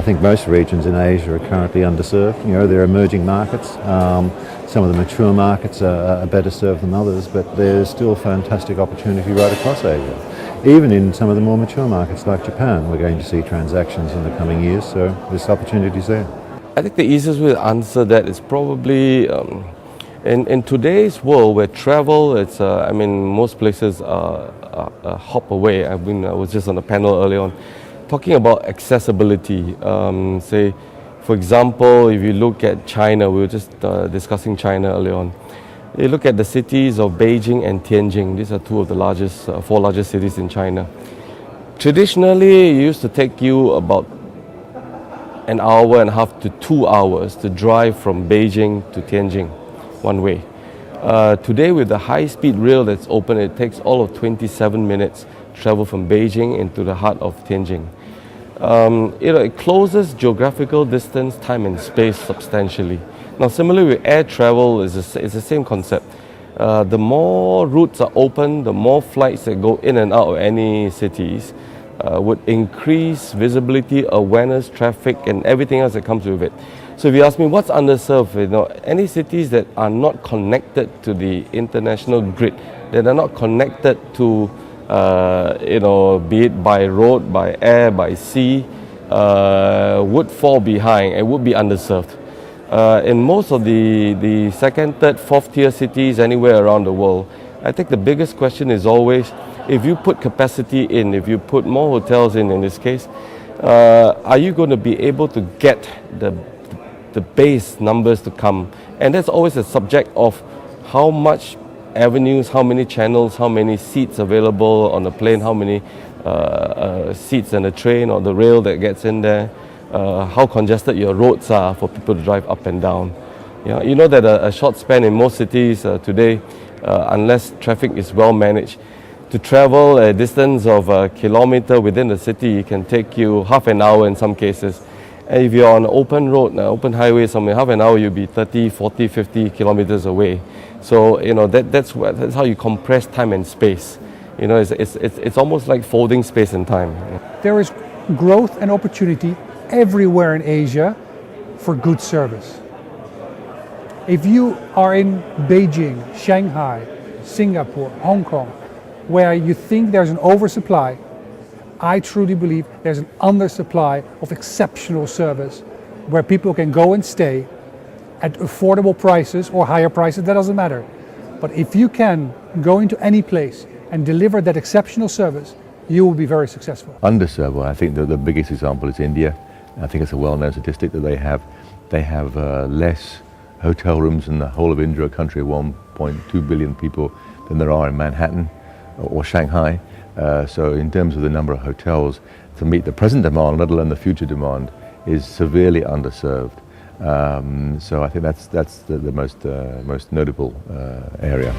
I think most regions in Asia are currently underserved. You know, they're emerging markets. Some of the mature markets are better served than others, but there's still fantastic opportunity right across Asia. Even in some of the more mature markets like Japan, we're going to see transactions in the coming years, so there's opportunities there. I think the easiest way to answer that is probably in today's world where travel, most places are a hop away. I was just on a panel earlier on talking about accessibility. Say, for example, if you look at China, we were just discussing China earlier on. You look at the cities of Beijing and Tianjin. These are two of the four largest cities in China. Traditionally, it used to take you about an hour and a half to 2 hours to drive from Beijing to Tianjin, one way. Today, with the high-speed rail that's open, it takes all of 27 minutes to travel from Beijing into the heart of Tianjin. It closes geographical distance, time and space substantially. Now, similarly with air travel, it's the same concept. The more routes are open, the more flights that go in and out of any cities would increase visibility, awareness, traffic, and everything else that comes with it. So if you ask me what's underserved, any cities that are not connected to the international grid, that are not connected to, be it by road, by air, by sea, would fall behind and would be underserved. In most of the second, third, fourth tier cities anywhere around the world, I think the biggest question is always, if you put capacity in, if you put more hotels in this case, are you going to be able to get the base numbers to come? And that's always a subject of how much avenues, how many channels, how many seats available on the plane, how many seats in the train or the rail that gets in there, how congested your roads are for people to drive up and down. You know that a short span in most cities today, unless traffic is well managed, to travel a distance of a kilometer within the city, it can take you half an hour in some cases. And if you're on an open road, an open highway somewhere, half an hour you'll be 30, 40, 50 kilometers away. So, that's how you compress time and space. It's almost like folding space and time. There is growth and opportunity everywhere in Asia for good service. If you are in Beijing, Shanghai, Singapore, Hong Kong, where you think there's an oversupply, I truly believe there's an undersupply of exceptional service where people can go and stay at affordable prices or higher prices, that doesn't matter. But if you can go into any place and deliver that exceptional service, you will be very successful. Underserved, well, I think the biggest example is India. I think it's a well-known statistic that they have less hotel rooms in the whole of India, a country of 1.2 billion people, than there are in Manhattan or Shanghai. So in terms of the number of hotels to meet the present demand, let alone the future demand, is severely underserved. So I think that's the most notable area.